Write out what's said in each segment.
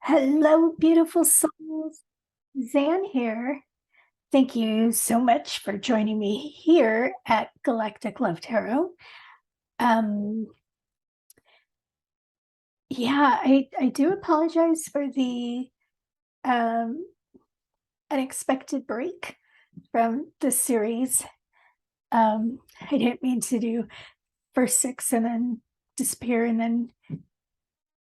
Hello, beautiful souls. Zan here. Thank you so much for joining me here at Galactic Love Tarot. Um, I do apologize for the um, unexpected break from the series. I didn't mean to do first six and then disappear and then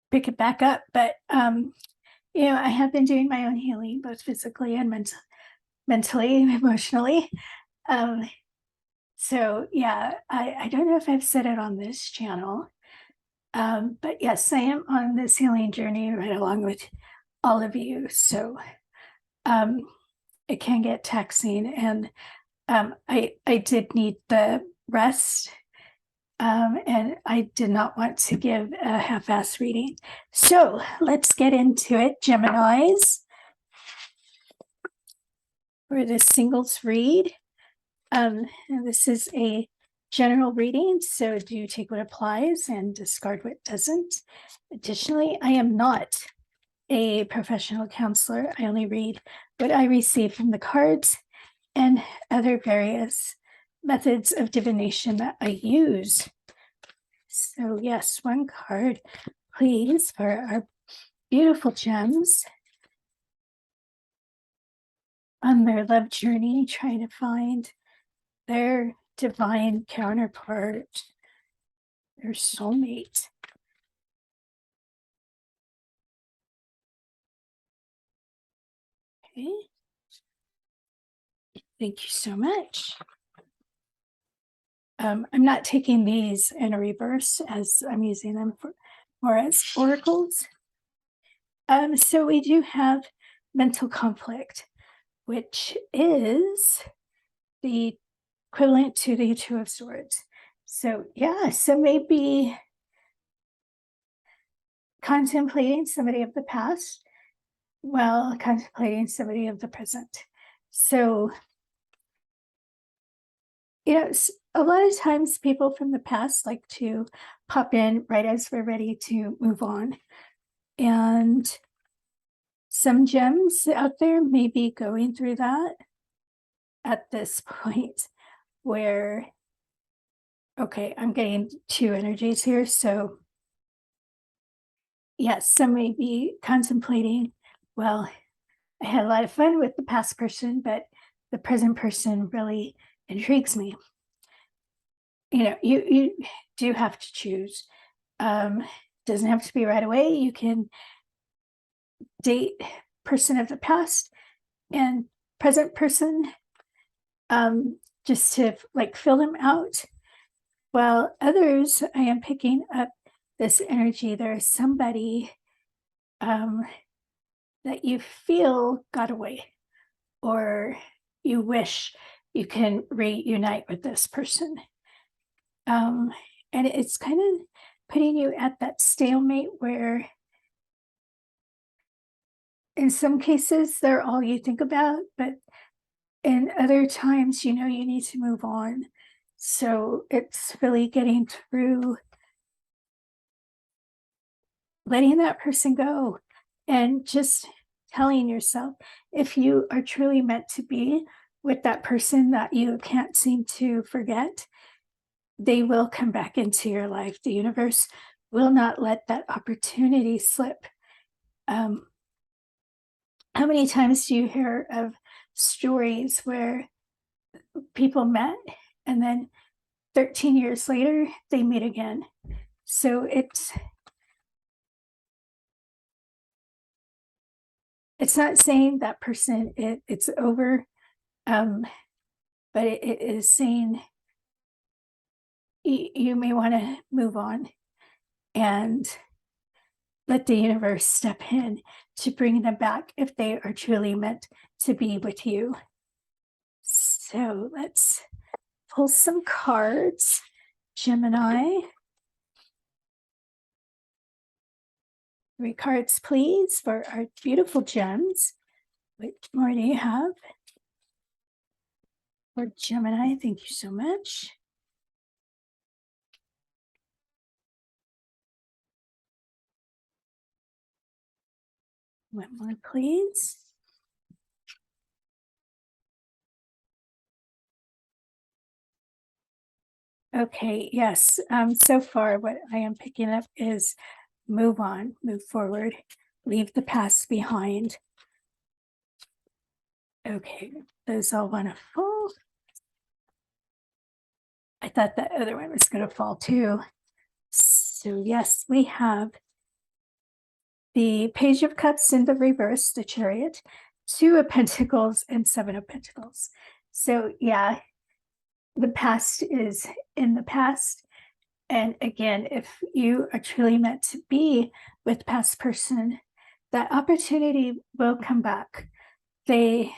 pick it back up, but I have been doing my own healing, both physically and mentally, emotionally. Um, So yeah, I don't know if I've said it on this channel, but yes, I am on this healing journey right along with all of you. So um, it can get taxing, and I did need the rest, and I did not want to give a half-ass reading. So let's get into it, Geminis, for the singles read. And this is a general reading, so do take what applies and discard what doesn't. Additionally, I am not a professional counselor. I only read what I receive from the cards and other various methods of divination that I use. So yes, one card, please, for our beautiful gems on their love journey, trying to find their divine counterpart, their soulmate. Okay, thank you so much. I'm not taking these in a reverse as I'm using them for more as oracles. So we do have mental conflict, which is the equivalent to the Two of Swords. So yeah, so maybe contemplating somebody of the past while contemplating somebody of the present. So, a lot of times people from the past like to pop in right as we're ready to move on. And some gems out there may be going through that at this point where, okay, I'm getting two energies here. So, yes, some may be contemplating, well, I had a lot of fun with the past person, but the present person really intrigues me. You do have to choose. Doesn't have to be right away. You can date person of the past and present person, just to like fill them out. While others, I am picking up this energy. There's somebody um, that you feel got away, or you wish you can reunite with this person. Um, and it's kind of putting you at that stalemate where, in some cases, they're all you think about, but in other times, you need to move on. So it's really getting through letting that person go and just telling yourself, if you are truly meant to be with that person that you can't seem to forget, they will come back into your life. The universe will not let that opportunity slip. Um, how many times do you hear of stories where people met and then 13 years later they meet again? So it's not saying that person it's over, um, but it is saying you may want to move on and let the universe step in to bring them back if they are truly meant to be with you. So let's pull some cards, Gemini. 3 cards, please, for our beautiful gems. What more do you have for Gemini? Thank you so much. One more, please. Okay, yes. So far, what I am picking up is move on, move forward, leave the past behind. Okay, those all want to fall. I thought that other one was going to fall too. So, yes, we have the Page of Cups in the reverse, the Chariot, Two of Pentacles, and Seven of Pentacles. So, yeah, the past is in the past. And again, if you are truly meant to be with past person, that opportunity will come back. The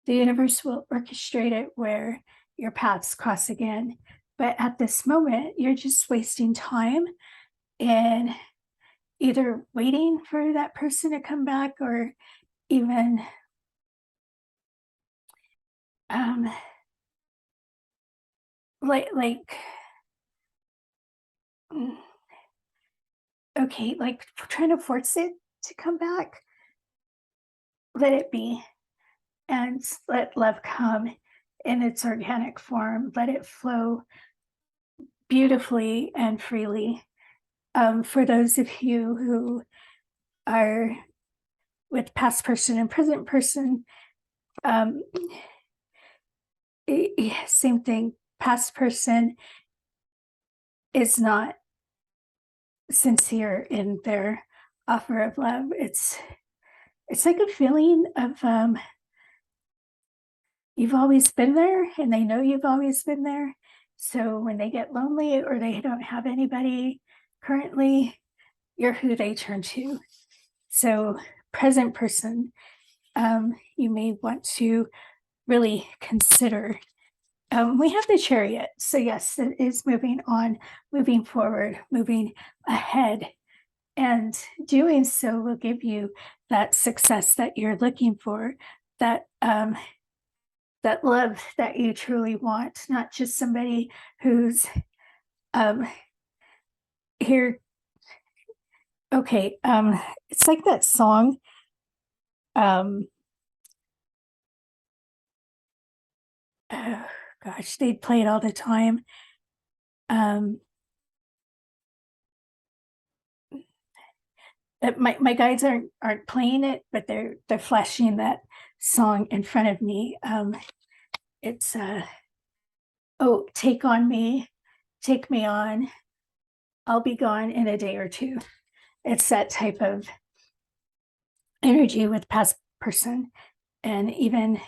universe will orchestrate it where your paths cross again. But at this moment, you're just wasting time and either waiting for that person to come back or even um like mm, okay, like trying to force it to come back. Let it be and let love come in its organic form. Let it flow beautifully and freely. For those of you who are with past person and present person, um, same thing. Past person is not sincere in their offer of love. It's like a feeling of you've always been there and they know you've always been there. So when they get lonely or they don't have anybody currently, you're who they turn to. So present person, you may want to really consider. We have the Chariot. So yes, it is moving on, moving forward, moving ahead. And doing so will give you that success that you're looking for, that that love that you truly want, not just somebody who's um, here. Okay, it's like that song. Um, oh, gosh, they'd play it all the time. Um, my guides aren't playing it, but they're flashing that song in front of me. It's oh, take me on. I'll be gone in a day or two. It's that type of energy with past person and even,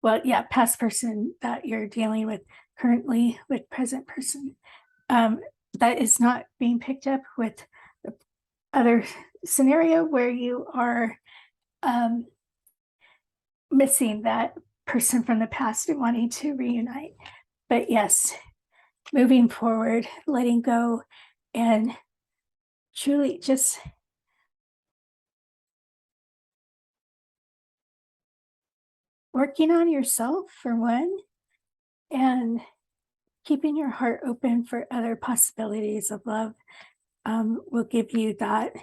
well, yeah, past person that you're dealing with currently with present person. Um, that is not being picked up with the other scenario where you are um, missing that person from the past and wanting to reunite. But yes, moving forward, letting go, and truly just working on yourself for one, and keeping your heart open for other possibilities of love will give you that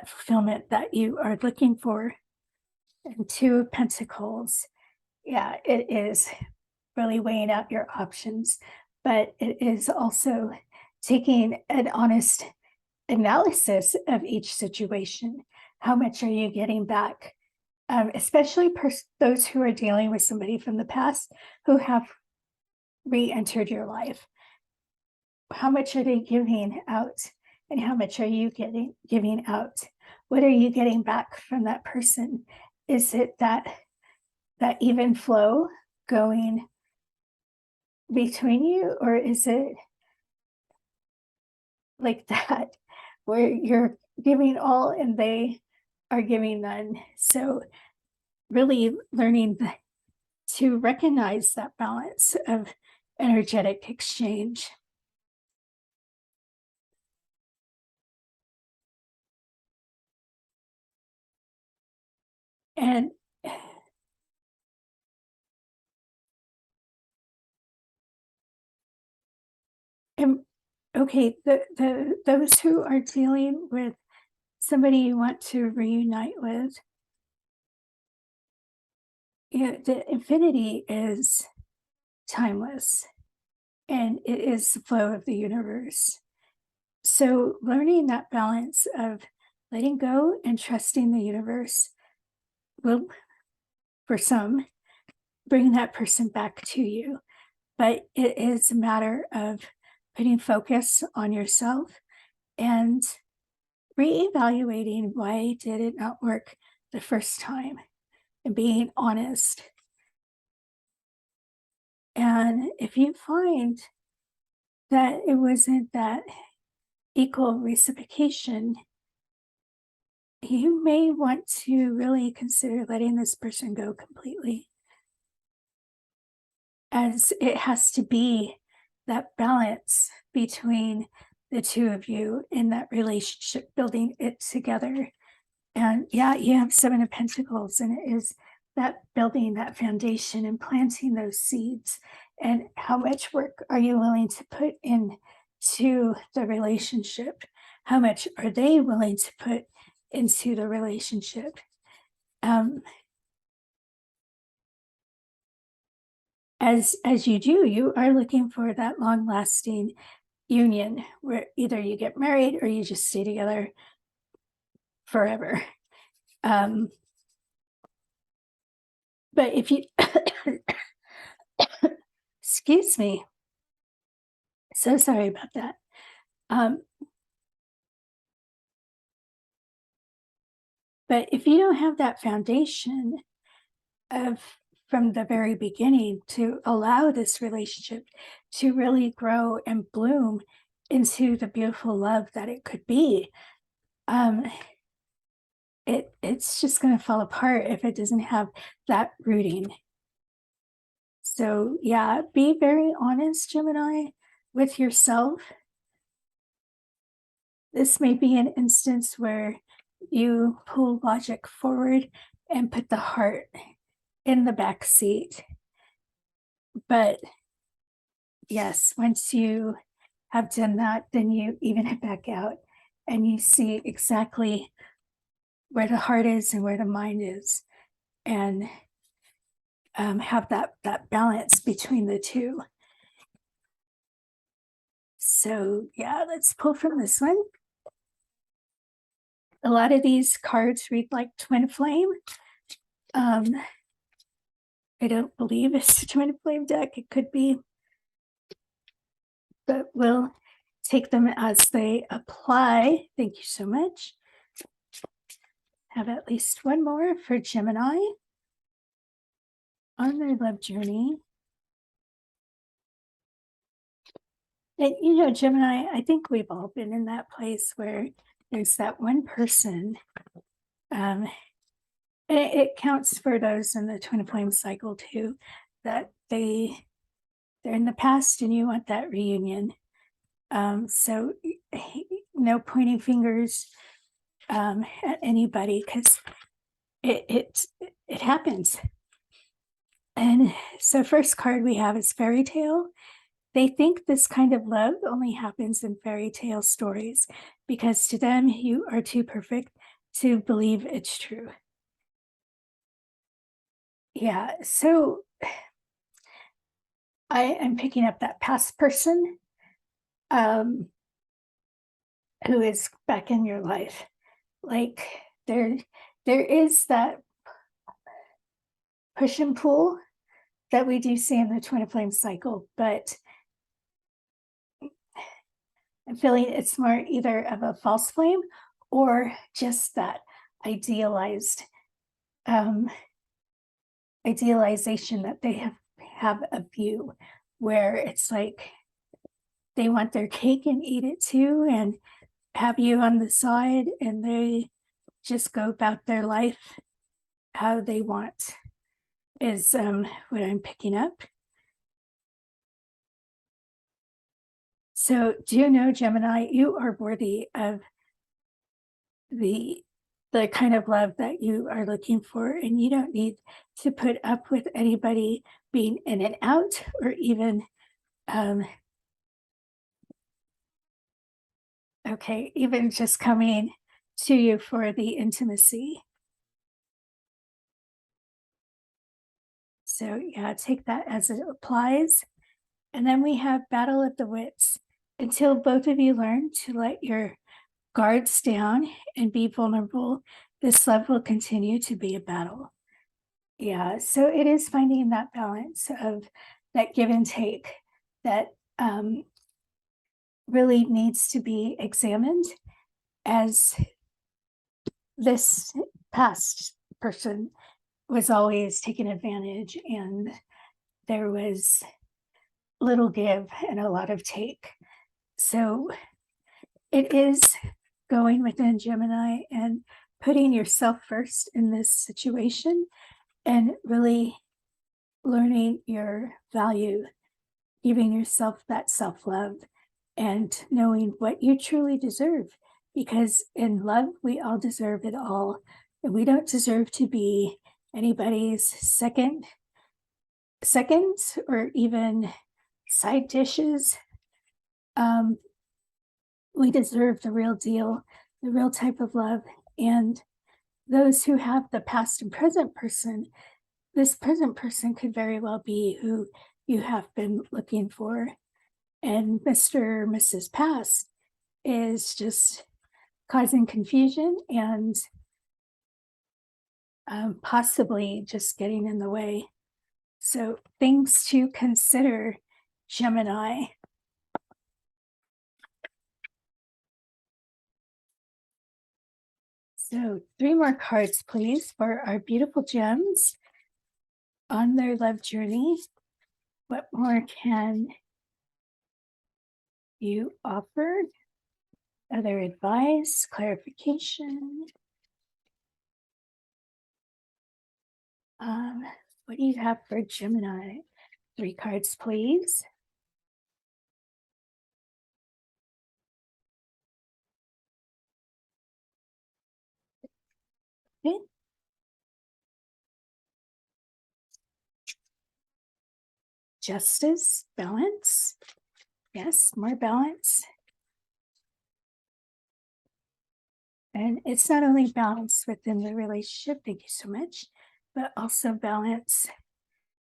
fulfillment that you are looking for. And Two of Pentacles, yeah, it is really weighing out your options, but it is also taking an honest analysis of each situation. How much are you getting back? Especially those who are dealing with somebody from the past who have re-entered your life. How much are they giving out, and how much are you giving out? What are you getting back from that person? Is it that even flow going between you, or is it like that where you're giving all and they are giving none? So really learning to recognize that balance of energetic exchange. And, and okay, the those who are dealing with somebody you want to reunite with, the infinity is timeless and it is the flow of the universe. So, learning that balance of letting go and trusting the universe will, for some, bring that person back to you. But it is a matter of putting focus on yourself and reevaluating why did it not work the first time and being honest. And if you find that it wasn't that equal reciprocation, you may want to really consider letting this person go completely, as it has to be that balance between the two of you in that relationship, building it together. And yeah, you have Seven of Pentacles, and it is that building that foundation and planting those seeds. And how much work are you willing to put into the relationship? How much are they willing to put into the relationship? As you do, you are looking for that long lasting union where either you get married or you just stay together forever. Um, but if you, excuse me, so sorry about that. Um, but if you don't have that foundation of from the very beginning to allow this relationship to really grow and bloom into the beautiful love that it could be, um, it's just going to fall apart if it doesn't have that rooting. So yeah, be very honest, Gemini, with yourself. This may be an instance where you pull logic forward and put the heart in the back seat. But yes, once you have done that, then you even it back out and you see exactly where the heart is and where the mind is, and have that balance between the two. So yeah, let's pull from this one. A lot of these cards read like twin flame. I don't believe it's a twin flame deck. It could be, but we'll take them as they apply. Thank you so much. Have at least one more for Gemini on their love journey. And you know, Gemini, I think we've all been in that place where there's that one person, and it counts for those in the twin flame cycle too, that they're in the past and you want that reunion. So no pointing fingers at anybody, because it happens. And so first card we have is fairy tale. They think this kind of love only happens in fairy tale stories because to them you are too perfect to believe it's true. Yeah, so I am picking up that past person um, who is back in your life. Like there is that push and pull that we do see in the twin flame cycle, but I'm feeling it's more either of a false flame or just that idealized idealization that they have of you, where it's like they want their cake and eat it too and have you on the side, and they just go about their life how they want, is what I'm picking up. So do you know, Gemini, you are worthy of the kind of love that you are looking for, and you don't need to put up with anybody being in and out, or even even just coming to you for the intimacy. So, yeah, take that as it applies. And then we have battle of the wits. Until both of you learn to let your guards down and be vulnerable, this love will continue to be a battle. Yeah, so it is finding that balance of that give and take that really needs to be examined, as this past person was always taking advantage and there was little give and a lot of take. So it is going within Gemini and putting yourself first in this situation and really learning your value, giving yourself that self love, and knowing what you truly deserve. Because in love, we all deserve it all. And we don't deserve to be anybody's seconds or even side dishes. Um, we deserve the real deal, the real type of love. And those who have the past and present person, this present person could very well be who you have been looking for. And Mr. or Mrs. Past is just causing confusion and possibly just getting in the way. So, things to consider, Gemini. So, 3 more cards, please, for our beautiful gems on their love journey. What more can you offer? Other advice, clarification? What do you have for Gemini? 3 cards, please. Okay. Justice, balance. Yes, more balance. And it's not only balance within the relationship, thank you so much, but also balance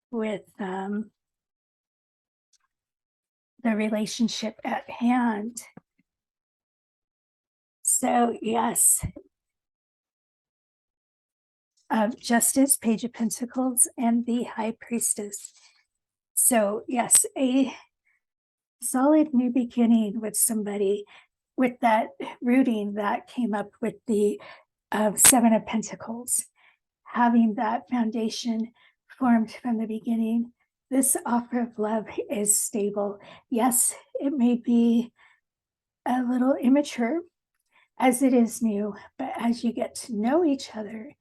with the relationship at hand. So, yes, Justice, Page of Pentacles, and the High Priestess. So, yes, a solid new beginning with somebody with that rooting that came up with the Seven of Pentacles, having that foundation formed from the beginning. This offer of love is stable. Yes, it may be a little immature as it is new, but as you get to know each other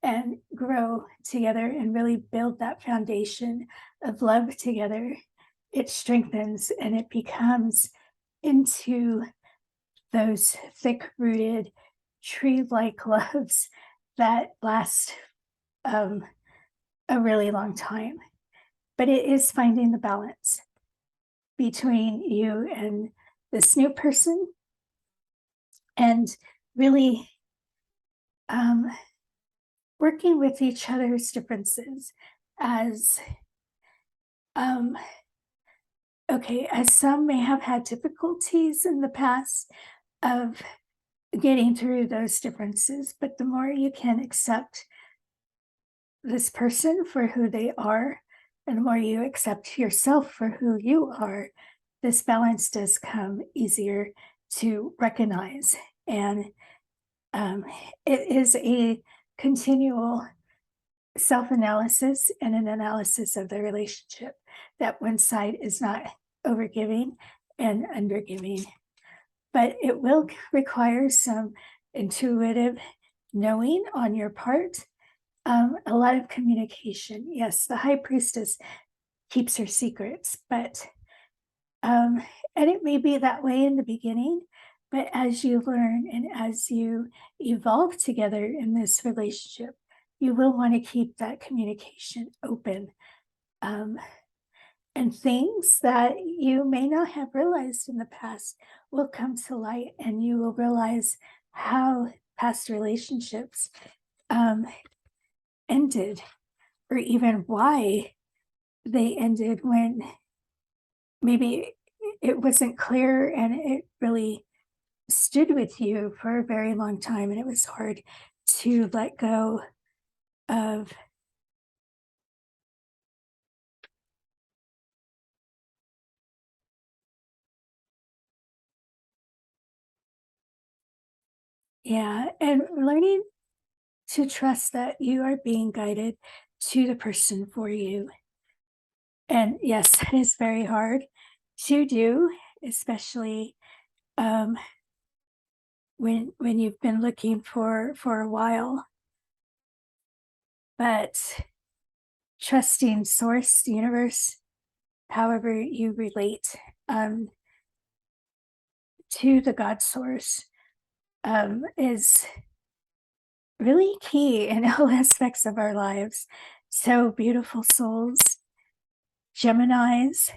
and grow together and really build that foundation of love together, it strengthens and it becomes into those thick rooted tree like loves that last a really long time. But it is finding the balance between you and this new person and really working with each other's differences as okay, as some may have had difficulties in the past of getting through those differences, but the more you can accept this person for who they are, and the more you accept yourself for who you are, this balance does come easier to recognize. And it is a continual self analysis and an analysis of the relationship, that one side is not overgiving and undergiving. But it will require some intuitive knowing on your part, a lot of communication. Yes, the high priestess keeps her secrets, but and it may be that way in the beginning, but as you learn and as you evolve together in this relationship, you will want to keep that communication open. And things that you may not have realized in the past will come to light, and you will realize how past relationships um, ended, or even why they ended when maybe it wasn't clear and it really stood with you for a very long time and it was hard to let go of. Yeah, and learning to trust that you are being guided to the person for you. And yes, it is very hard to do, especially um, when you've been looking for a while. But trusting source, the universe, however you relate um, to the God source, is really key in all aspects of our lives. So beautiful souls, Geminis.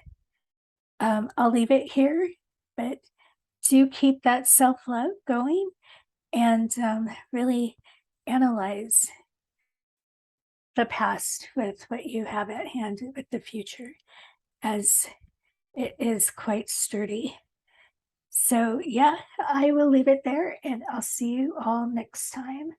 I'll leave it here, but do keep that self love going and really analyze the past with what you have at hand with the future, as it is quite sturdy. So, yeah, I will leave it there and I'll see you all next time.